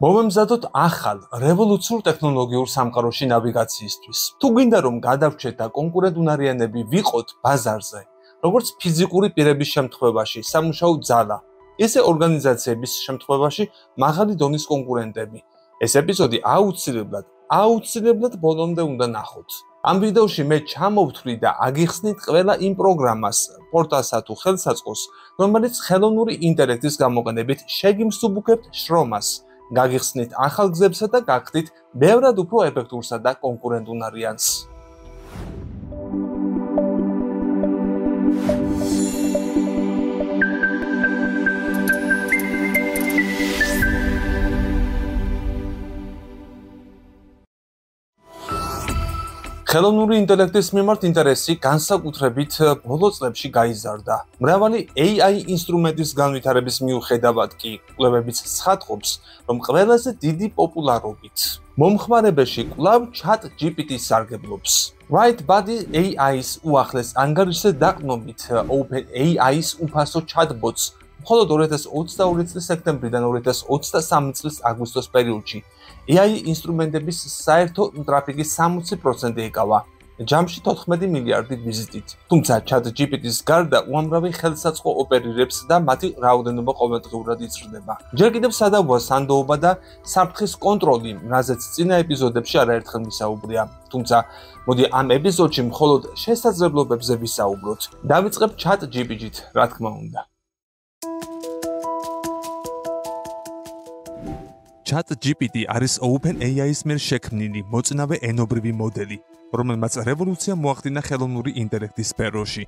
მომემზადოთ ახალ რევოლუციურ ტექნოლოგიურ სამყაროში ნავიგაციისთვის. თუ გინდა რომ გადავრჩეთ და კონკურენტუნარიანები ვიყოთ ბაზარზე, როგორც ფიზიკური პირების შემთხვევაში სამუშაო ძალა, ისე ორგანიზაციების შემთხვევაში მაღალი დონის კონკურენტები. ეს ეპიზოდი აუცილებლად ბოლომდე უნდა ნახოთ. ამ ვიდეოში მე ჩამოვთვლი და აგიხსნით ყველა იმ პროგრამას, პორტალსა თუ ხელსაწყოს, რომელიც ხელოვნური ინტელექტის გამოყენებით შეგიმსუბუქებთ შრომას. გაგიხსნით ახალ გზებსა და გახდით ბევრად უფრო ეფექტურსა და კონკურენტუნარიანს. ხელოვნური ინტელექტის მიმართ ინტერესი განსაკუთრებით ბოლო წლებში გაიზარდა. მრავალი AI ინსტრუმენტის განვითარების მიუხედავად კი კვლევებიც ცხადყოფს, რომ ყველაზე დიდი პოპულარობით მომხმარებელში კვლავ ChatGPT სარგებლობს. WriteBuddy AI-ის უახლეს ანგარიშზე დაყრდნობით OpenAI-ის უფასო chatbots მხოლოდ 2022 წლის სექტემბრიდან 2023 წლის აგვისტოს პერიოდში AI ინსტრუმენტების საერთო ტრაფიკის 60% ეკავა, ჯამში 14 მილიარდი ვიზიტით. თუმცა ChatGPT-ის გარდა უამრავი ხელსაწყო ოპერირებს და მათი რაოდენობა ყოველდღიურად იზრდება. ჯერ კიდევ სადავოა სანდოობა და საფრთხის კონტროლი, რაზეც წინა ეპიზოდებში არაერთხელ ვისაუბრია. თუმცა მოდი ამ ეპიზოდში მხოლოდ შესაძლებლობებზე ვისაუბროთ. დავიწყებთ ChatGPT-ით, რა თქმა უნდა. ChatGPT არის OpenAI-ის მიერ შექმნილი მოწინავე ენობრივი მოდელი, რომელმაც რევოლუცია მოახდინა ხელოვნური ინტელექტის სფეროში.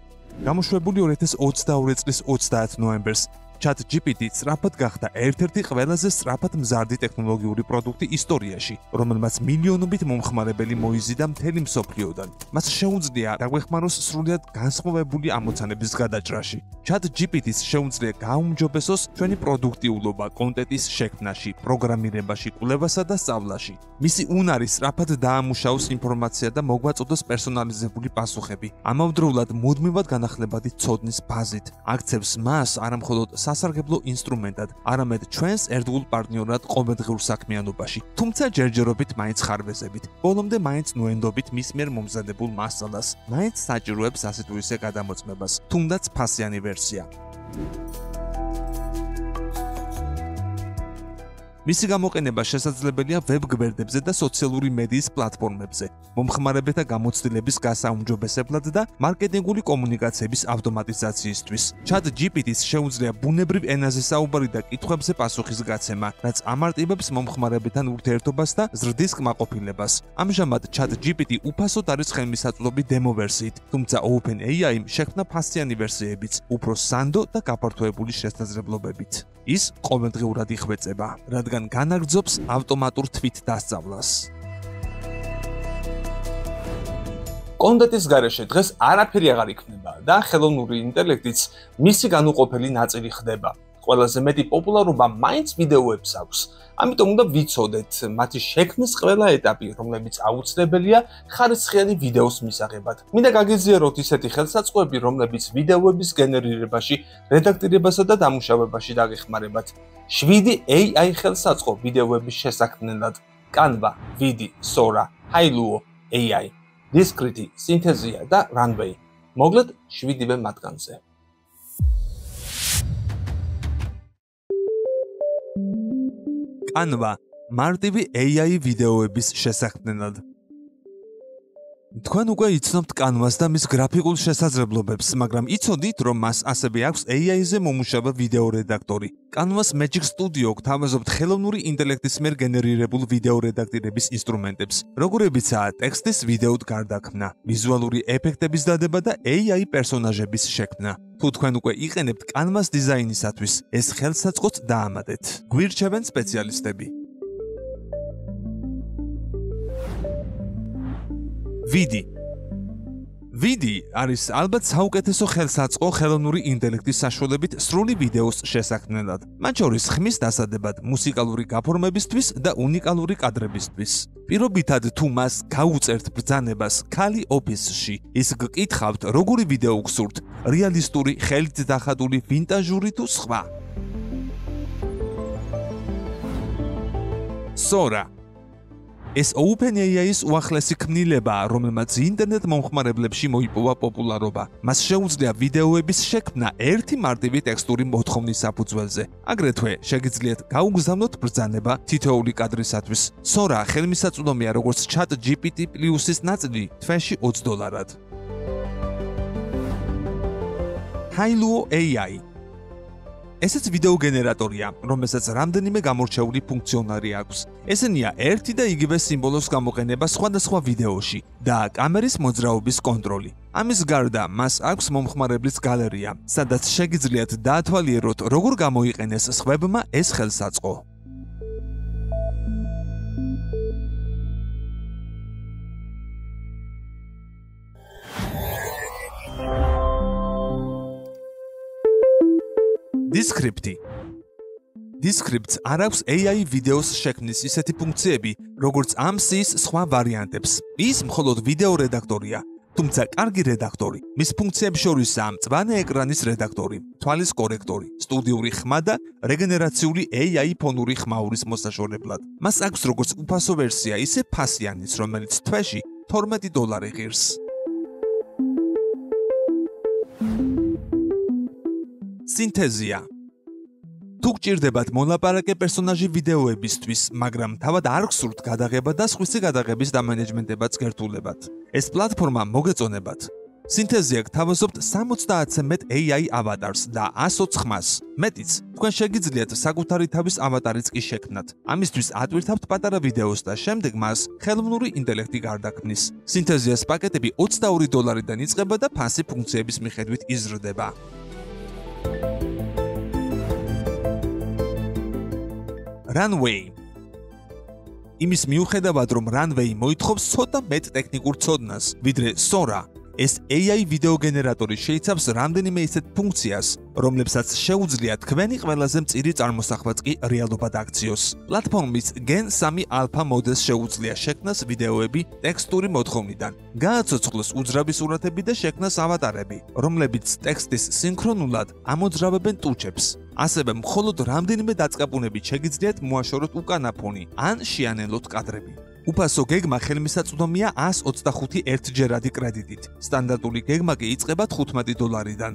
გამოშვებული 2022 წლის 30 ნოემბერს ChatGPT სწრაფად გახდა ერთ-ერთი ყველაზე სწრაფად მზარდი ტექნოლოგიური პროდუქტი ისტორიაში, რომელმაც მილიონობით მომხმარებელი მოიზიდა მთელი მსოფლიოდან. მას შეუძლია დაგვეხმაროს სრულიად განსხვავებული ამოცანების გადაჭრაში. ChatGPT-ს შეუძლია გააუმჯობესოს ჩვენი პროდუქტიულობა კონტენტის შექმნაში, პროგრამირებაში, კვლევასა და სწავლაში. მისი უნარი სწრაფად დაამუშავოს ინფორმაცია და მოგვაწოდოს პერსონალიზებული პასუხები. ამავდროულად მუდმივად განახლებადი ცოდნის ბაზით. აქცევს მას არამხოლოდ სასარგებლო ინსტრუმენტად, არამედ ჩვენს ერთგულ პარტნიორად ყოველდღიურ საქმიანობაში, თუმცა ჯერჯერობით მაინც ხარვეზებით, ბოლომდე მაინც ნუენდობით მის მიერ მომზადებულ მასალას, მაინც საჭიროებს ასე თუ ისე გადამოწმებას, თუნდაც ფასიანი ვერსია. მისი გამოყენება შესაძლებელია ვებ გვერდებზე და სოციალური მედიის პლატფორმებზე, მომხმარებელთა გამოცდილების გასაუმჯობესებლად და მარკეტინგული კომუნიკაციების ავტომატიზაციისთვის. ChatGPT-ს შეუძლია ბუნებრივ ენაზე საუბარი და კითხვებზე პასუხის გაცემა, რაც ამარტივებს მომხმარებელთან ურთიერთობას და ზრდის კმაყოფილებას. ამჟამად ChatGPT უფასოდ არის ხელმისაწვდომი დემო ვერსიით, თუმცა OpenAI-მ შექმნა ფასიანი ვერსიებიც, უფრო სანდო და გაფართოებული შესაძლებლობებით. ის ყოველდღიურად იხვეწება, რადგან განაგრძობს ავტომატურ თვით დასწავლას. კონტენტის გარეშე დღეს არაფერი აღარ იქნება და ხელოვნური ინტელექტიც მისი განუყოფელი ნაწილი ხდება. ყველაზე მეტი პოპულარობა მაინც ვიდეოებს აქვს. ამიტომ უნდა ვიცოდეთ მათი შექმნის ყველა ეტაპი, რომლებიც აუცილებელია ხარისხიანი ვიდეოს მისაღებად. მინდა გაგიზიაროთ ისეთი ხელსაწყოები, რომლებიც ვიდეოების გენერირებაში, რედაქტირებასა და დამუშავებაში დაგეხმარებათ. 7 AI ხელსაწყო ვიდეოების შესაქმნელად: Canva, Vidi, Sora, Hailuo, AI, Discrete, Synthesia და Runway. მოგლეთ 7 მათგანზე. Canva მარტივი AI ვიდეოების შესაქმნელად. თქვენ უკვე იცნობთ Canva-ს და მის გრაფიკულ შესაძლებლობებს, მაგრამ იცოდით, რომ მას ასევე აქვს AI-ზე მომუშავე ვიდეო რედაქტორი. Canva-ს Magic Studio გვთავაზობთ ხელოვნური ინტელექტის მიერ გენერირებულ ვიდეო რედაქტირების ინსტრუმენტებს, როგორებიცაა ტექსტის ვიდეოდ გარდაქმნა, ვიზუალური ეფექტების დადება და AI პერსონაჟების შექმნა. თუ თქვენ უკვე იყენებთ Canva-ს დიზაინისათვის, ეს ხელსაწყოც დაამატეთ. გვირჩევენ სპეციალისტები. Vidi არის ალბათ საუკეთესო ხელსაწყო ხელოვნური ინტელექტის საშუალებით სრული ვიდეოს შესაქმნელად, მათ შორის ხმის დასადებად, მუსიკალური გაფორმებისთვის და უნიკალური კადრებისთვის. პირობითად თუ მას გაუწერთ ბრძანებას ქალი ოფისში, ის გკითხავთ, როგორი ვიდეო გსურთ, რეალისტური, ხელით დახატული, ვინტაჟური თუ სხვა. Sora. ეს OpenAI-ის უახლესი ქმნილებაა, რომელმაც ინტერნეტ მომხმარებლებში მოიპოვა პოპულარობა. მას შეუძლია ვიდეოების შექმნა ერთი მარტივი ტექსტური მოთხოვნის საფუძველზე. აგრეთვე შეგიძლიათ გაუგზავნოთ ბრძანება თითოეული კადრისათვის. Sora ხელმისაწვდომია როგორც ChatGPT+-ის ნაწილი თვეში $20. Hailuo AI. ესეც ვიდეო გენერატორია, რომელსაც რამდენიმე გამორჩეული ფუნქციონალი აქვს. ესენია ერთი და იგივე სიმბოლოს გამოყენება სხვადასხვა ვიდეოში და კამერის მოძრაობის კონტროლი. ამის გარდა, მას აქვს მომხმარებლის გალერეა, სადაც შეგიძლიათ დაათვალიეროთ, როგორ გამოიყენეს სხვებმა ეს ხელსაწყო. Descripts არ აქვს AI ვიდეოს შექმნის ისეთი ფუნქციები, როგორც AMSI-ის სხვა ვარიანტებს. ის მხოლოდ ვიდეო რედაქტორია, თუმცა კარგი რედაქტორი. მის ფუნქციებს შორისაა მწვანე ეკრანის რედაქტორი, თვალის კორექტორი, სტუდიური ხმა და რეგენერაციული AI ფონური ხმაურის მოსაშორებლად. მას აქვს როგორც უფასო ვერსია, ისე ფასიანიც, რომელიც თვეში $12 ღირს. სინთეზია. თუ გჭირდებათ მოლაპარაკე პერსონაჟი ვიდეოებისთვის, მაგრამ თავად არ გსურთ გადაღება და სხვისი გადაღების დამანეჯმენტებაც გერთულებათ. ეს პლატფორმა მოგეწონებათ. სინთეზია გთავაზობთ 70-ზე მეტ AI ავატარს და 120 ხმას. მეტიც, თქვენ შეგიძლიათ საკუთარი თავის ავატარიც კი შექმნათ. ამისთვის ატვირთავთ პატარა ვიდეოს და შემდეგ მას ხელოვნური ინტელექტი გარდაქმნის. სინთეზიას პაკეტები $22-დან იწყება და ფასი ფუნქციების მიხედვით იზრდება. Runway. იმის მიუხედავად, რომ Runway მოითხოვს ცოტა მეტ ტექნიკურ ცოდნას, ვიდრე Sora, ეს AI ვიდეო გენერატორი შეიცავს რამდენიმე ისეთ ფუნქციას, რომლებსაც შეუძლია თქვენი ყველაზე მწირი წარმოსახვაც კი რეალობად აქციოს. პლატფორმის Gen 3 Alpha მოდელს შეუძლია შექმნას ვიდეოები ტექსტური მოთხოვნიდან, გააცოცხლოს უძრავი სურათები და შექმნას ავატარები, რომლებიც ტექსტის სინქრონულად ამოძრავებენ ტუჩებს. ასევე მხოლოდ რამდენიმე დაწყაბუნებით შეგიძლიათ მოაშოროთ უკანა ფონი ან შეანელოთ კადრები. უფასო გეგმა ხელმისაწვდომია $125 ერთჯერადი კრედიტით. სტანდარტული გეგმა კი იწყება $15-დან.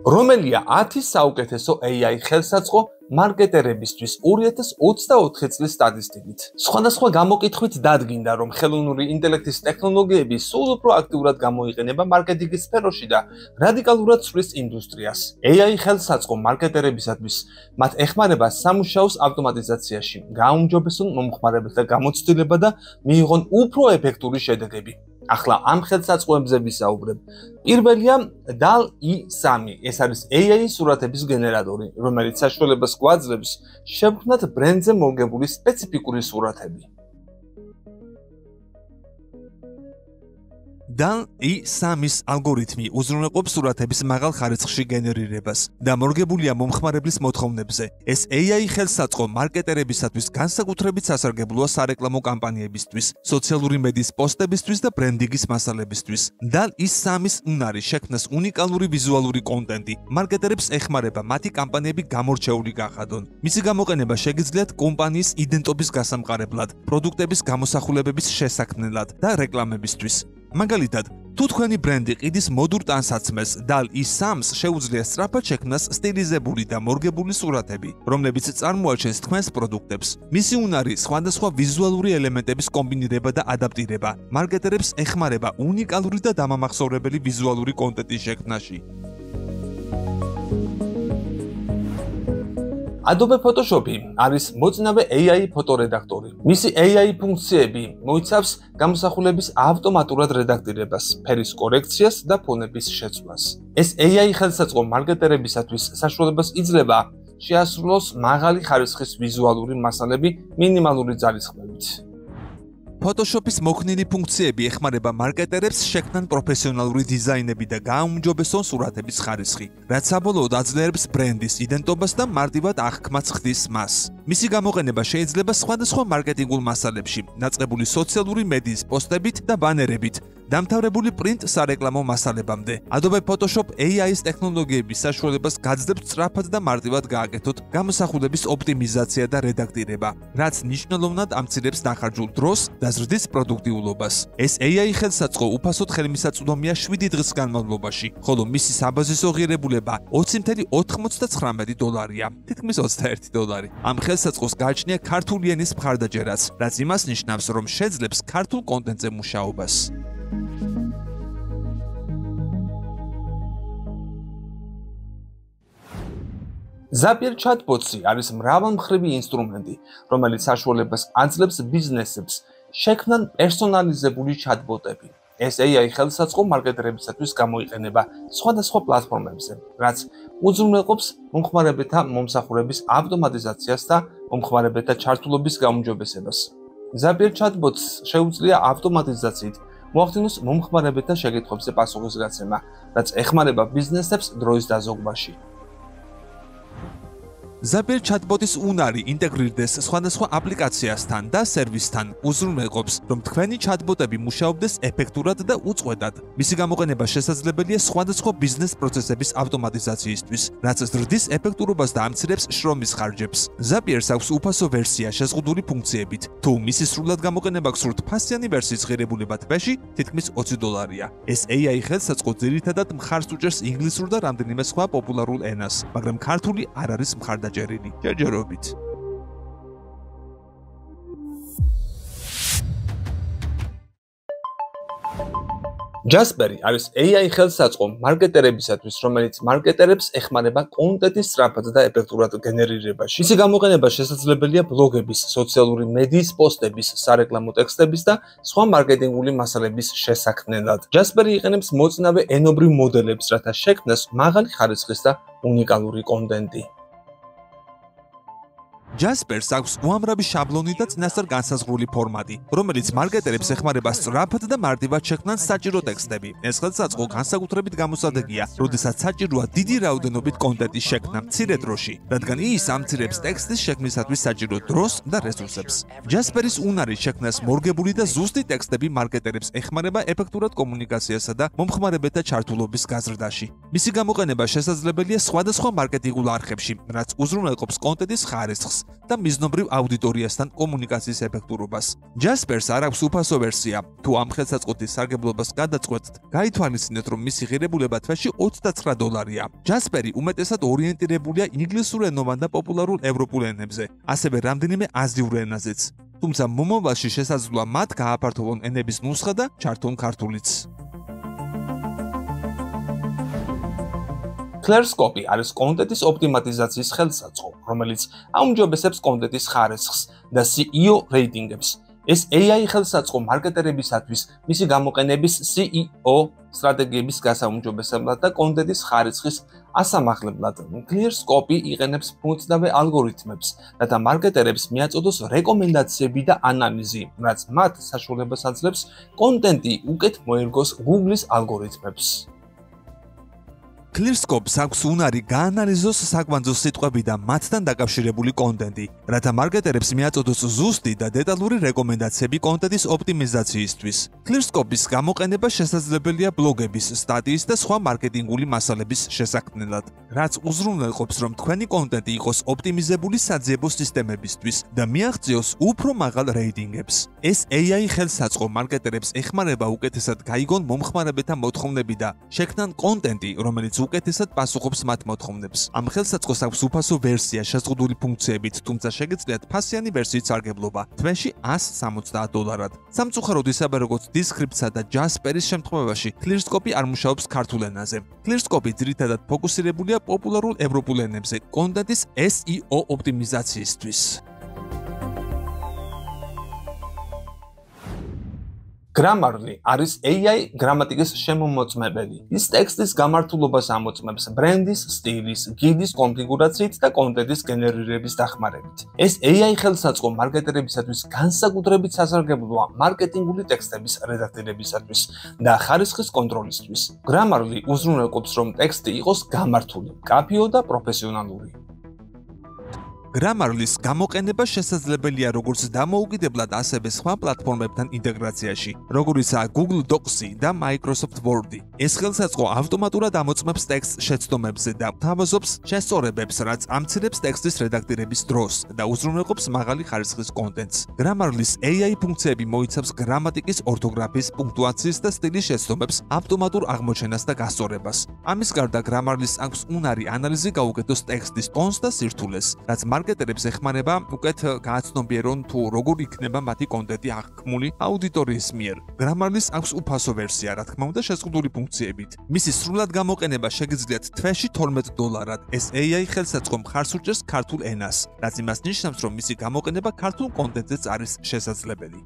რომელია 10 საუკეთესო AI ხელსაწყო მარკეტერებისთვის 2024 წლის სტატისტიკით. სხვადასხვა გამოკითხვით დადგინდა, რომ ხელოვნური ინტელექტის ტექნოლოგიები სულ უფრო აქტიურად გამოიყენება მარკეტინგის სფეროში და რადიკალურად ცვლის ინდუსტრიას. AI ხელსაწყო მარკეტერებისათვის მათ ეხმარება სამუშაოს ავტომატიზაციაში, გააუმჯობესონ მომხმარებელთა გამოცდილება და მიიღონ უფრო ეფექტური შედეგები. ახლა ამ ხელსაწყოებზე ვისაუბრებ. პირველია DALL-E 3. ეს არის AI სურათების გენერატორი, რომელიც საშუალებას გვაძლევს შევქმნათ ბრენდზე მორგებული სპეციფიკური სურათები. DALL-E 3-ის ალგორითმი უზრუნველყოფს სურათების მაღალ ხარისხში გენერირებას და მორგებულია მომხმარებლის მოთხოვნებზე. ეს AI ხელსაწყო მარკეტერებისათვის განსაკუთრებით სასარგებლოა სარეკლამო კამპანიებისთვის, სოციალური მედიის პოსტებისთვის და ბრენდინგის მასალებისთვის. DALL-E 3-ის უნარი შექმნას უნიკალური ვიზუალური კონტენტი. მარკეტერებს ეხმარება მათი კამპანიები გამორჩეული გახადონ. მისი გამოყენება შეგიძლიათ კომპანიის იდენტობის გასამყარებლად, პროდუქტების გამოსახულებების შესაქმნელად და რეკლამებისთვის. მაგალითად, თუ თქვენი ბრენდი ყიდის მოდურ ტანსაცმელს, DALL-E 3-ს შეუძლია სწრაფად შექმნას სტილიზებული და მორგებული სურათები, რომლებიც წარმოაჩენს თქვენს პროდუქტებს. მისი უნარი სხვადასხვა ვიზუალური ელემენტების კომბინირება და ადაპტირება. მარკეტერებს ეხმარება უნიკალური და დამამახსოვრებელი ვიზუალური კონტენტის შექმნაში. Adobe Photoshop არის მოწინავე AI ფოტორედაქტორი. მისი AI ფუნქციები მოიცავს გამოსახულების ავტომატურად რედაქტირებას, ფერის კორექციას და ფონების შეცვლას. ეს AI ხელსაწყო მარკეტერებისათვის საშუალებას იძლევა შეასრულოს მაღალი ხარისხის ვიზუალური მასალები მინიმალური ძალისხმევით. Photoshop-ის მოქნილი ფუნქციები ეხმარება მარკეტერებს შექმნან პროფესიონალური დიზაინები და გააუმჯობესონ სურათების ხარისხი, რაც საბოლოოდ აძლიერებს ბრენდის იდენტობას და მარტივად აღქმაც ხდის მას. მისი გამოყენება შეიძლება სხვადასხვა მარკეტინგულ მასალებში, დაწყებული სოციალური მედიის პოსტებით და ბანერებით, დამთავრებული პრინტ სარეკლამო მასალებამდე. Adobe Photoshop AI-ის ტექნოლოგიების საშუალებას გაძლევს სწრაფად და მარტივად გააკეთოთ გამოსახულების ოპტიმიზაცია და რედაქტირება, რაც მნიშვნელოვნად ამცირებს დახარჯულ დროს და ზრდის პროდუქტიულობას. ეს AI ხელსაწყო უფასოდ ხელმისაწვდომია 7 დღის განმავლობაში, ხოლო მისი საბაზისო ღირებულება $20.99-ია, თითქმის $21. ამ ხელსაწყოს გააჩნია ქართული ენის მხარდაჭერაც, რაც იმას ნიშნავს, რომ შეძლებს ქართულ კონტენტზე მუშაობას. Zapier chatbot-ი არის მრავალმხრივი ინსტრუმენტი, რომელიც საშუალებას აძლევს ბიზნესებს შექმნან პერსონალიზებული chatbot-ები. ეს AI ხელსაწყო მარკეტერებისათვის გამოიყენება სხვადასხვა პლატფორმებზე, რაც უზრუნველყოფს მომხმარებელთა მომსახურების ავტომატიზაციას და მომხმარებელთა ჩართულობის გაუმჯობესებას. Zapier chatbot-ს შეუძლია ავტომატიზაციით მოახდინოს მომხმარებელთა შეკითხვებზე პასუხისგაცემა, რაც ეხმარება ბიზნესებს დროის დაზოგვაში. Zapier chatbot-ის უნარი ინტეგრირდეს სხვადასხვა აპლიკაციასთან და სერვისთან, უზრუნველყოფს, რომ თქვენი chatbot-ები მუშაობდეს ეფექტურად და უწყვეტად. მისი გამოყენება შესაძლებელია სხვადასხვა ბიზნეს პროცესების ავტომატიზაციისთვის, რაც ზრდის ეფექტურობას და ამცირებს შრომის ხარჯებს. Zapier-ს აქვს უფასო ვერსია შეზღუდული ფუნქციებით. თუ მისი სრულად გამოყენება გსურთ ფასიანი ვერსიის ღირებულება თვეში თითქმის $20-ია. ეს AI ხელსაწყო ძირითადად მხარს უჭერს ინგლისურ და რამდენიმე სხვა პოპულარულ ენას, მაგრამ ქართული არ არის მხარდაჭერილი. ჯერჯერობით. Jasper არის AI ხელსაწყო მარკეტერებისათვის, რომელიც მარკეტერებს ეხმარება კონტენტის სწრაფად და ეფექტურად გენერირებაში. მისი გამოყენება შესაძლებელია ბლოგების, სოციალური მედიის პოსტების, სარეკლამო ტექსტების და სხვა მარკეტინგული მასალების შესაქმნელად. Jasper იყენებს მოწინავე ენობრივ მოდელებს, რათა შექმნას მაღალი ხარისხის და უნიკალური კონტენტი. Jasper-ს აქვს უამრავი შაბლონი და წინასწარ განსაზღვრული ფორმატი, რომელიც მარკეტერებს ეხმარება სწრაფად და მარტივად შექმნან საჭირო ტექსტები. ეს ხელსაწყო განსაკუთრებით გამოსადეგია, როდესაც საჭიროა დიდი რაოდენობით კონტენტის შექმნა მცირე დროში, რადგან ის ამცირებს ტექსტის შექმნისათვის საჭირო დროს და რესურსებს. Jasper-ის უნარი შექმნას მორგებული და ზუსტი ტექსტები მარკეტერებს ეხმარება ეფექტურად კომუნიკაციასა და მომხმარებელთა ჩართულობის გაზრდაში. მისი გამოყენება შესაძლებელია სხვადასხვა მარკეტინგულ არხებში, რაც უზრუნველყოფს კონტენტის ხარისხს და მიზნობრივ აუდიტორიასთან კომუნიკაციის ეფექტურობას. Jasper-ს არ აქვს უფასო ვერსია. თუ ამ ხელსაწყოთის სარგებლობას გადაწყვეტთ, გაითვალისწინეთ, რომ მისი ღირებულება თვეში $29-ია. Jasper-ი უმეტესად ორიენტირებულია ინგლისურენოვან და პოპულარულ ევროპულ ენებზე, ასევე რამდენიმე აზიურ ენაზეც. თუმცა მომავალში შესაძლოა მათ გააფართოვონ ენების ნუსხა და ჩართონ ქართულიც. Clearscope არის კონტენტის ოპტიმიზაციის ხელსაწყო, რომელიც აუმჯობესებს კონტენტის ხარისხს და SEO რეიტინგებს. ეს AI ხელსაწყო მარკეტერებისათვის მისი გამოყენების SEO სტრატეგიების გასაუმჯობესებლად და კონტენტის ხარისხის ასამაღლებლად. Clearscope იყენებს ფუნქციონალურ ალგორითმებს, რათა მარკეტერებს მიაწოდოს რეკომენდაციები და ანალიზი, რაც მათ საშუალებას აძლევს კონტენტი უკეთ მოერგოს Google-ის ალგორითმებს. Clearscope-ს აქვს უნარი გაანალიზოს საკვანძო სიტყვები და მათთან დაკავშირებული კონტენტი, რათა მარკეტერებს მიაწოდოს ზუსტი და დეტალური რეკომენდაციები კონტენტის ოპტიმიზაციისთვის. Clearscope-ის გამოყენება შესაძლებელია ბლოგების, სტატიის და სხვა მარკეტინგული მასალების შესაქმნელად, რაც უზრუნველყოფს, რომ თქვენი კონტენტი იყოს ოპტიმიზებული საძიებო სისტემებისთვის და მიაღწიოს უფრო მაღალ რეიტინგებს. ეს AI ხელსაწყო მარკეტერებს ეხმარება უკეთესად გაიგონ მომხმარებელთა მოთხოვნები და შექმნან კონტენტი, რომელიც უკეთესად პასუხობს მათ მოთხოვნებს. ამ ხელსაწყოს აქვს უფასო ვერსია შეზღუდული ფუნქციებით, თუმცა შეგიძლიათ ფასიანი ვერსიის სარგებლობა თვეში $170. სამწუხაროდ ისევე როგორც Descript-სა და Jasper-ის შემთხვევაში, Clearscope არ მუშაობს ქართულ ენაზე. Clearscope ძირითადად ფოკუსირებულია პოპულარულ ევროპულ ენებზე კონტენტის SEO ოპტიმიზაციისთვის. Grammarly არის AI გრამატიკის შემომოწმებელი. ის ტექსტის გამართულობას ამოწმებს ბრენდის, სტილის, გიდის კონფიგურაციით და კონტენტის გენერირების დახმარებით. ეს AI ხელსაწყო მარკეტერებისათვის განსაკუთრებით სასარგებლოა მარკეტინგული ტექსტების რედაქტირებისათვის და ხარისხის კონტროლისთვის. Grammarly უზრუნველყოფს, რომ ტექსტი იყოს გამართული, კაფეო და პროფესიონალური. Grammarly-ს გამოყენება შესაძლებელია როგორც დამოუკიდებლად, ასევე სხვა პლატფორმებთან ინტეგრაციაში, როგორიცაა Google Docs-ი და Microsoft Word-ი. ეს ხელსაწყო ავტომატურად ამოწმებს ტექსტს შეცდომებზე და თავაზობს შესწორებებს, რაც ამცირებს ტექსტის რედაქტირების დროს და უზრუნველყოფს მაღალი ხარისხის კონტენტს. Grammarly-ს AI ფუნქციები მოიცავს გრამატიკის, ორთოგრაფიის, პუნქტუაციის და სტილის შეცდომებს, ავტომატურ აღმოჩენას და გასწორებას. ამის გარდა Grammarly-ს აქვს უნარი ანალიზი გაუკეთოს ტექსტის ტონს და სირთულეს, რაც მარკეტერებს ეხმარება უკეთ გააცნობიერონ თუ როგორ იქნება მათი კონტენტი აღქმული აუდიტორიის მიერ. Grammarly-ს აქვს უფასო ვერსია, რა თქმა უნდა, შეზღუდული ფუნქციებით. მისი სრულად გამოყენება შეგიძლიათ თვეში $12. ეს AI ხელსაწყო მხარს უჭერს ქართულ ენას, რაც იმას ნიშნავს, რომ მისი გამოყენება ქართულ კონტენტზეც არის შესაძლებელი.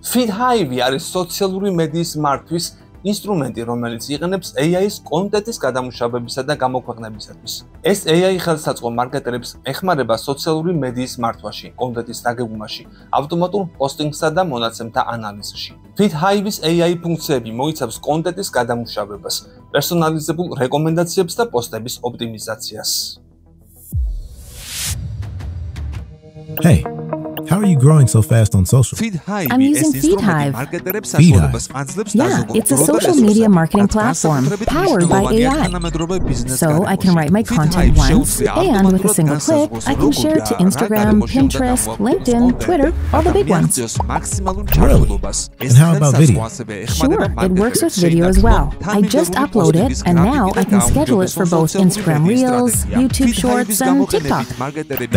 FeedHive არის სოციალური მედიის მართვის ინსტრუმენტი, რომელიც იყენებს AI-ს კონტენტის გადამუშავებისა და გამოქვეყნებისათვის. ეს AI ხელსაწყო მარკეტერებს ეხმარება სოციალური მედიის მართვაში, კონტენტის დაგეგმვაში, ავტომატურ პოსტინგსა და მონაცემთა ანალიზში. FeedHive-ის AI ფუნქციები მოიცავს კონტენტის გადამუშავებას, პერსონალიზებულ რეკომენდაციებს და პოსტების ოპტიმიზაციას. Hey, how are you growing so fast on social? I'm using FeedHive. Yeah, it's a social media marketing platform powered by AI. So I can write my content once, and with a single click, I can share it to Instagram, Pinterest, LinkedIn, Twitter, all the big ones. Really? And how about video? Sure, it works with video as well. I just upload it, and now I can schedule it for both Instagram Reels, YouTube Shorts, and TikTok.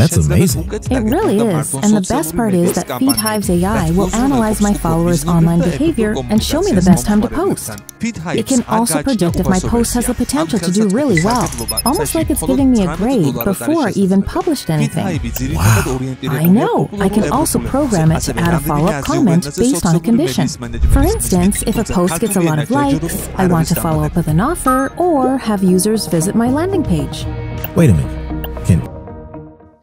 That's amazing. It really is, and the best part is that FeedHive's AI will analyze my followers' online behavior and show me the best time to post. It can also predict if my post has the potential to do really well, almost like it's giving me a grade before I even published anything. Wow. I know. I can also program it to add a follow-up comment based on a condition. For instance, if a post gets a lot of likes, I want to follow up with an offer or have users visit my landing page. Wait a minute. Can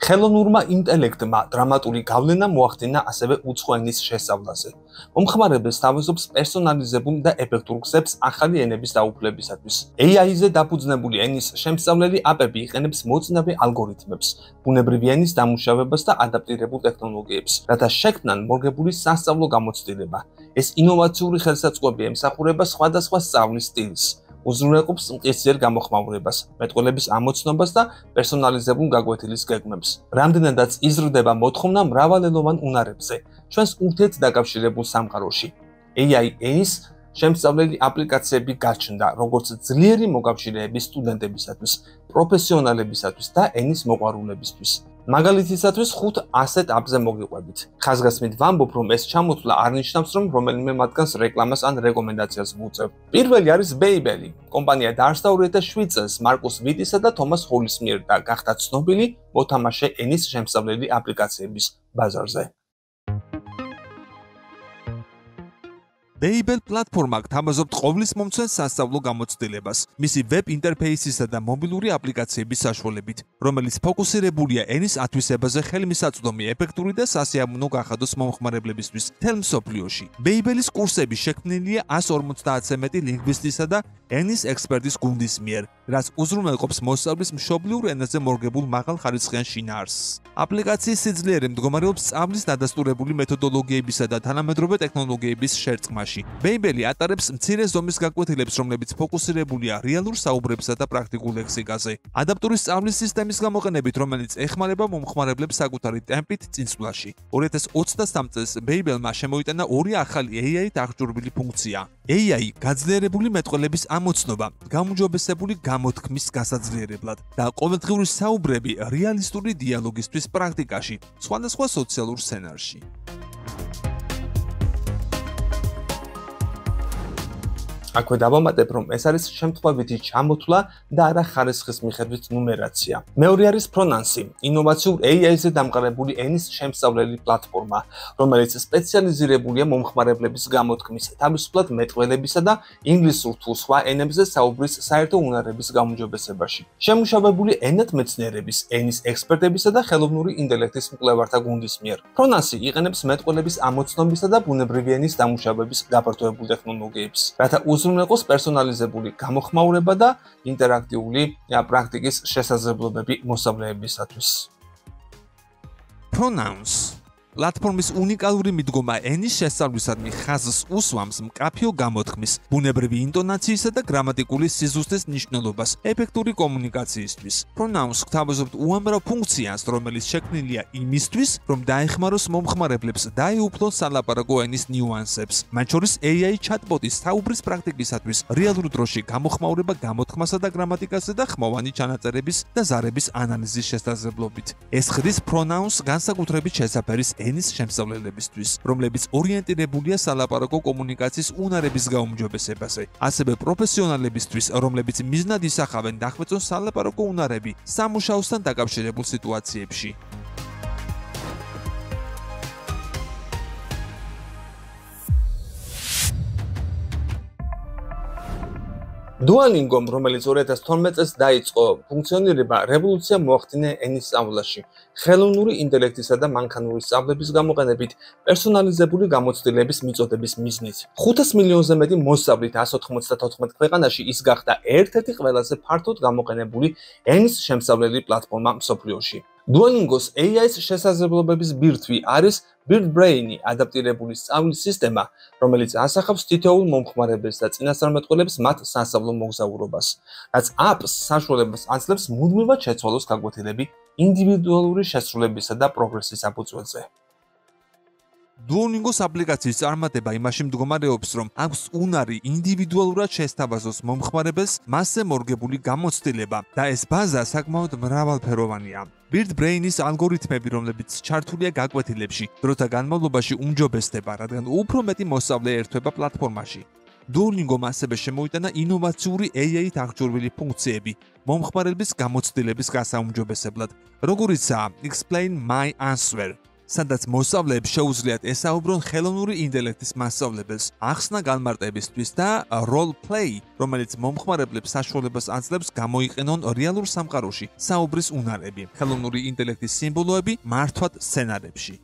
ხელოვნურმა ინტელექტმა დრამატული გავლენა მოახდინა ასევე უცხო ენის შესწავლაზე. მომხმარებელს თავაზობს პერსონალიზებულ და ეფექტურ გზებს ახალი ენების დაუფლებისათვის. AI-ზე დაფუძნებული ენის შემსწავლელი აპები იყენებს მოწინავე ალგორითმებს, ბუნებრივი ენის დამუშავებას და ადაპტირებულ ტექნოლოგიებს, რათა შექმნან მორგებული სასწავლო გამოცდილება. ეს ინოვაციური ხელსაწყოები ემსახურება სხვადასხვა სწავლის სტილს. უზრუნველყოფს მყისიერ გამოხმაურებას, მეტყველების ამოცნობას და პერსონალიზებულ გაკვეთილის გეგმებს. რამდენადაც იზრდება მოთხოვნა მრავალელოვან უნარებზე, ჩვენს ურთიერთდაკავშირებულ სამყაროში. AI-ის შემსწავლელი აპლიკაციები გაჩნდა, როგორც ძლიერი მოკავშირეების სტუდენტებისათვის, პროფესიონალებისათვის და ენის მოყვარულებისთვის. მაგალითისათვის 5 ასეთ აპზე მოგიყვებით. ხაზგასმით ვამბობ, რომ ეს ჩამოთვლა არ ნიშნავს, რომ რომელიმე მათგანს რეკლამას ან რეკომენდაციას ვუწევ. პირველი არის Babbel. კომპანია დაარსდა 2007 წელს მარკუს ვიტისა და თომას ჰოლის მიერ და გახდა ცნობილი მოთამაშე ენის შემსწავლელი აპლიკაციების ბაზარზე. Babbel პლატფორმა გთავაზობთ ყოვლის მომცველ სასწავლო გამოცდილებას, მისი ვებ ინტერფეისისა და მობილური აპლიკაციების საშუალებით, რომელიც ფოკუსირებულია ენის ათვისებაზე ხელმისაწვდომი, ეფექტური და სასიამოვნო გახადოს მომხმარებლებისთვის მთელ მსოფლიოში. Babbel-ის კურსები შექმნილია 150-ზე მეტი ლინგვისტისა და ენის ექსპერტის გუნდის მიერ, რაც უზრუნველყოფს მოსწავლის მშობლიურ ენაზე მორგებულ მაღალხარისხიან შინაარსს. აპლიკაციის სიძლიერე მდგომარეობს სწავლის დადასტურებული მეთოდოლოგიებისა და თანამედროვე ტექნოლოგიების შერწყმაში. Babbel ატარებს მცირე ზომის გაკვეთილებს, რომლებიც ფოკუსირებულია რეალურ საუბრებსა და პრაქტიკულ ლექსიკაზე. ადაპტური სწავლის სისტემის გამოყენებით, რომელიც ეხმარება მომხმარებლებს საკუთარი ტემპით წინსვლაში. 2023 წელს Babbel-მა შემოიტანა 2 ახალი AI-ით აღჭურვილი ფუნქცია. AI გაძლიერებული მეტყველების ამოცნობა, გაუმჯობესებული გამოთქმის გასაძლიერებლად და ყოველდღიური საუბრები რეალისტური დიალოგისთვის პრაქტიკაში, სხვადასხვა სოციალურ სცენარში. აქვე დავამატებ, რომ ეს არის შემთხვევითი ჩამოთვლა და არა ხარისხის მიხედვით ნუმერაცია. მეორე არის Pronancy, ინოვაციურ AI-ზე დამყარებული ენის შემსწავლელი პლატფორმა, რომელიც სპეციალიზირებულია მომხმარებლების გამოთქმის, თავისუფლად მეტყველებისა და ინგლისურ თუ სხვა ენებზე საუბრის საერთო უნარების გაუმჯობესებაში. შემუშავებული ენათმეცნიერების, ენის ექსპერტებისა და ხელოვნური ინტელექტის მკვლევართა გუნდის მიერ. Pronancy იყენებს მეტყველების ამოცნობისა და ბუნებრივი ენის დამუშავების გაფართოებულ ტექნოლოგიებს, რათა უზრუნველყოს პერსონალიზებული გამოხმაურება და ინტერაქტიული პრაქტიკის შესაძლებლობები მოსწავლეებისათვის. Pronouns პლატფორმის უნიკალური მიდგომა ენის შესწავლისადმი ხაზს უსვამს მკაფიო გამოთქმის, ბუნებრივი ინტონაციისა და გრამატიკული სიზუსტის მნიშვნელობას ეფექტური კომუნიკაციისთვის. Pronouns გვთავაზობთ უამრავ ფუნქციას, რომელიც შექმნილია იმისთვის, რომ დაეხმაროს მომხმარებლებს დაეუფლონ სალაპარაკო ენის ნიუანსებს. მათ შორის AI chatbot-ის საუბრის პრაქტიკისათვის რეალურ დროში გამოხმაურება გამოთქმასა და გრამატიკაზე და ხმოვანი ჩანაწერების და ზარების ანალიზის შესაძლებლობით. ეს ხდის Pronouns განსაკუთრებით შესაფერის ენის შემსწავლელებისთვის, რომლებიც ორიენტირებულია სალაპარაკო კომუნიკაციის უნარების გაუმჯობესებაზე, ასევე პროფესიონალებისთვის, რომლებიც მიზნად ისახავენ დახვეწონ სალაპარაკო უნარები სამუშაოსთან დაკავშირებულ სიტუაციებში. Duolingo-მ, რომელიც 2012 წელს დაიწყო ფუნქციონირება, რევოლუცია მოახდინა ენის სწავლაში. ხელოვნური ინტელექტისა და მანქანური სწავლების გამოყენებით პერსონალიზებული გამოცდილების მიწოდების მიზნით. 500 მილიონზე მეტი მოსწავლით 194 ქვეყანაში ის გახდა ერთ-ერთი ყველაზე ფართოდ გამოყენებული ენის შემსწავლელი პლატფორმა მსოფლიოში. Duolingo-ს AI-ის შესაძლებლობების ბირთვი არის BirdBrain-ი ადაპტირებული სწავლის სისტემა, რომელიც ასახავს თითოეულ მომხმარებელს და წინასწარმეტყველებს მათ სასწავლო მოგზაურობას, რაც apps საშუალებას აძლევს მუდმივად შეცვალოს გაკვეთილები ინდივიდუალური შესრულებისა და პროგრესის საფუძველზე. Duolingo-ს აპლიკაციის წარმატება იმაში მდგომარეობს, რომ აქვს უნარი ინდივიდუალურად შესთავაზოს მომხმარებელს მასზე მორგებული გამოცდილება და ეს ბაზა საკმაოდ მრავალფეროვანია. BirdBrain-ის ალგორითმები, რომლებიც ჩართულია გაკვეთილებში, დროთა განმავლობაში უმჯობესდება, რადგან უფრო მეტი მოსწავლე ერთვება პლატფორმაში. Duolingo-მ ასევე შემოიტანა ინოვაციური AI-ით აღჭურვილი ფუნქციები მომხმარებლის გამოცდილების გასაუმჯობესებლად, როგორიცაა Explain My Answer, სადაც მოსწავლეებს შეუძლიათ ესაუბრონ ხელოვნური ინტელექტის მასწავლებელს ახსნა განმარტებისთვის და Role Play, რომელიც მომხმარებლებს საშუალებას აძლევს გამოიყენონ რეალურ სამყაროში საუბრის უნარები, ხელოვნური ინტელექტის სიმბოლოები მართვად სცენარებში.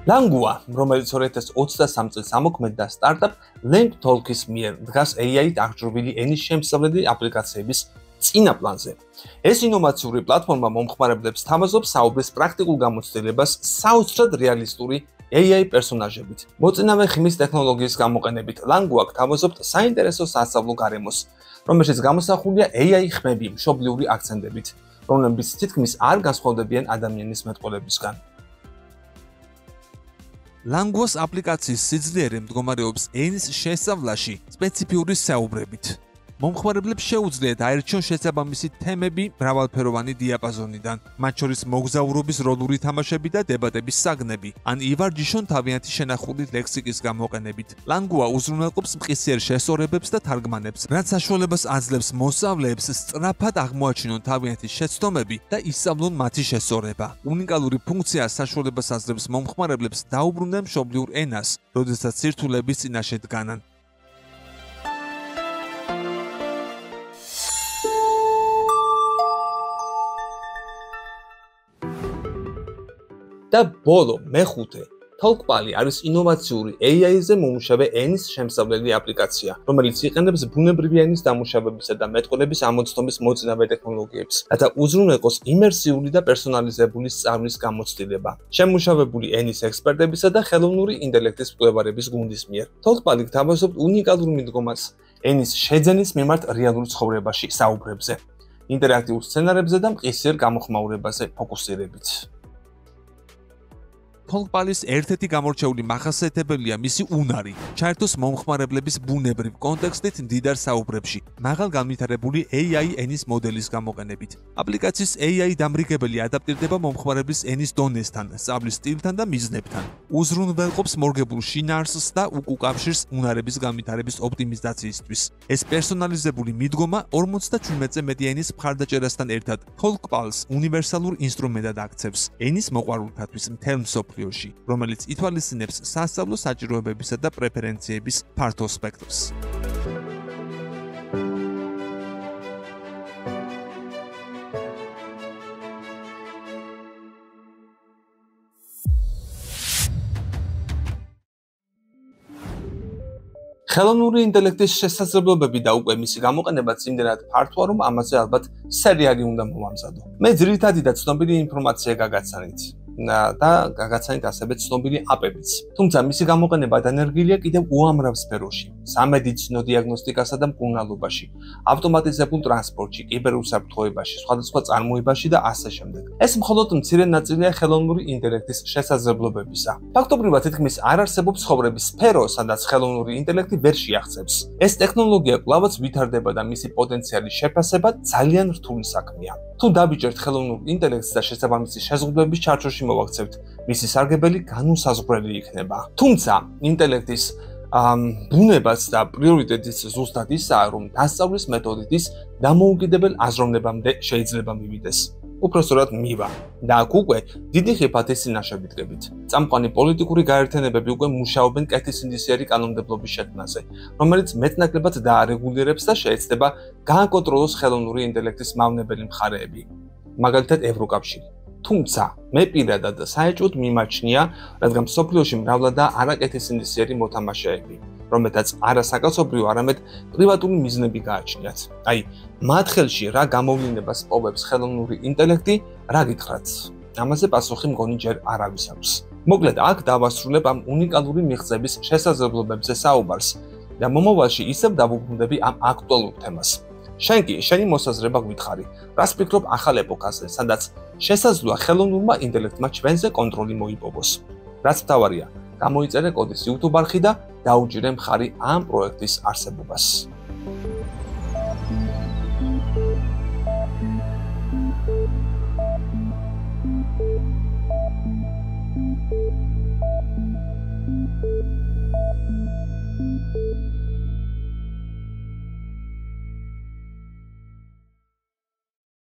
Langua, რომელიც 2023 წელს ამოქმედდა სტარტაპ LangTalk-ის მიერ, დგას AI-ით აღჭურვილი ენის შემსწავლელი აპლიკაციების წინა პლანზე. ეს ინოვაციური პლატფორმა მომხმარებლებს თავაზობს საუბრის პრაქტიკულ გამოცდილებას საოცრად რეალისტური AI პერსონაჟებით. მოწინავე ხმის ტექნოლოგიის გამოყენებით Langua გვთავაზობთ საინტერესო სასწავლო გარემოს, რომელშიც გამოსახულია AI ხმები მშობლიური აქცენტებით, რომლებიც თითქმის არ განსხვავდებიან ადამიანის მეტყველებისგან. Langua-ს აპლიკაციის სიძლიერე მდგომარეობს ენის შესწავლაში სპეციფიური საუბრებით. მომხმარებლებს შეუძლიათ აერჩიონ შესაბამისი თემები მრავალფეროვანი დიაპაზონიდან, მათ შორის მოგზაურობის როლური თამაშები და დებატების საგნები, ან ივარჯიშონ თავიანთი შენახული ლექსიკის გამოყენებით. Langua უზრუნველყოფს მყისიერ შესწორებებს და თარგმანებს, რაც საშუალებას აძლევს მოსწავლეებს სწრაფად აღმოაჩინონ თავიანთი შეცდომები და ისწავლონ მათი შესწორება. უნიკალური ფუნქცია საშუალებას აძლევს მომხმარებლებს დაუბრუნდნენ მშობლიურ ენას, როდესაც სირთულების წინაშე დგანან. და ბოლო მეხუთე Talkpal არის ინოვაციური AI-ზე მომუშავე ენის შემსწავლელი აპლიკაცია, რომელიც იყენებს ბუნებრივი ენის დამუშავებისა და მეტყველების ამოცნობის მოწინავე ტექნოლოგიებს, რათა უზრუნველყოს იმერსიული და პერსონალიზებული სწავლის გამოცდილება. შემუშავებული ენის ექსპერტებისა და ხელოვნური ინტელექტის მკვლევარების გუნდის მიერ. Talkpal გვთავაზობთ უნიკალურ მიდგომას ენის შეძენის მიმართ რეალურ ცხოვრებაში საუბრებზე, ინტერაქტიულ სცენარებზე და მყისიერ გამოხმაურებაზე ფოკუსირებით. Talkpal-ის ერთ-ერთი გამორჩეული მახასიათებელია მისი უნარი, ჩაერთოს მომხმარებლების ბუნებრივ კონტექსტით მდიდარ საუბრებში, მაღალ განვითარებული AI ენის მოდელის გამოყენებით. აპლიკაციის AI დამრიგებელი ადაპტირდება მომხმარებლის ენის დონესთან, სწავლის სტილთან და მიზნებთან. უზრუნველყოფს მორგებულ შინაარსს და უკავშირს უნარების განვითარების ოპტიმიზაციისთვის. ეს პერსონალიზებული მიდგომა 57-ზე მეტი ენის მხარდაჭერასთან ერთად Talkpal-ს უნივერსალურ ინსტრუმენტად აქცევს ენის მოყვარულთათვის მთელ მსოფლიოში, რომელიც ითვალისწინებს სასწავლო საჭიროებებისა და პრეფერენციების ფართო სპექტრს. ხელოვნური ინტელექტის შესაძლებლობები და უკვე მისი გამოყენებაც იმდენად ფართოა, რომ ამაზე ალბათ სერიალი უნდა მოვამზადო. მე ძირითადი და ცნობილი ინფორმაცია გაგაცანით და გაგაცანით ასევე ცნობილი აპებიც. თუმცა მისი გამოყენება დანერგილია კიდევ უამრავ სფეროში: სამედიცინო დიაგნოსტიკასა და მკურნალობაში, ავტომატიზებულ ტრანსპორტში, კიბერუსაფრთხოებაში, სხვადასხვა წარმოებაში და ასე შემდეგ. ეს მხოლოდ მცირე ნაწილია ხელოვნური ინტელექტის შესაძლებლობებისა. ფაქტობრივად თითქმის არ არსებობს ცხოვრების სფერო, სადაც ხელოვნური ინტელექტი ვერ შეახცებს. ეს ტექნოლოგია კვლავაც ვითარდება და მისი პოტენციალის შეფასება ძალიან რთული საქმეა. თუ დაბიჭერთ ხელოვნურ ინტელექტს და შესაბამისი შეზღუდვების ჩარჩოში მოვაქცევთ, მისი სარგებელი განუსაზღვრელი იქნება. თუმცა ინტელექტის ბუნებაც და პრიორიტეტიც ზუსტად ისაა, რომ დასწავლის მეთოდით ის დამოუკიდებელ აზროვნებამდე შეიძლება მივიდეს. უпростоრად მივა. და აქ უკვე დიდი ხიფათი სინაშები დგებით. წამყვანი პოლიტიკური გაერთიანებები უკვე მუშაობენ კეთილსინდისიერი კანონმდებლობის შექმნაზე, რომელიც მეტნაკლებად დაარეგულირებს და შეეცდება გააკონტროლოს ხელოვნური ინტელექტის მავნებელი მხარეები, მაგალითად ევროკავშირი. თუმცა მე პირადად საეჭვოდ მიმაჩნია, რადგან მსოფლიოში მრავლადაა არაკეთილსინდისიერი მოთამაშეები, რომელთაც არა საკაცობრიო, არამედ პრივატული მიზნები გააჩნიათ. აი, მათ ხელში რა გამოვლინებას პოვებს ხელოვნური ინტელექტი, რა გითხრათ? ამაზე პასუხი მგონი ჯერ არავის აქვს. მოკლედ, აქ დავასრულებ ამ უნიკალური მიღწების შესაძლებლობებზე საუბარს და მომავალში ისევ დავუბრუნდები ამ აქტუალურ თემას. შენ კი შენი მოსაზრება გვითხარი, რას ფიქრობ ახალ ეპოქაზე, სადაც შესაძლოა ხელოვნურმა ინტელექტმა ჩვენზე კონტროლი მოიპოვოს. რაც მთავარია, გამოიწერე კოდის YouTube არხი და დაუჭირე მხარი ამ პროექტის არსებობას.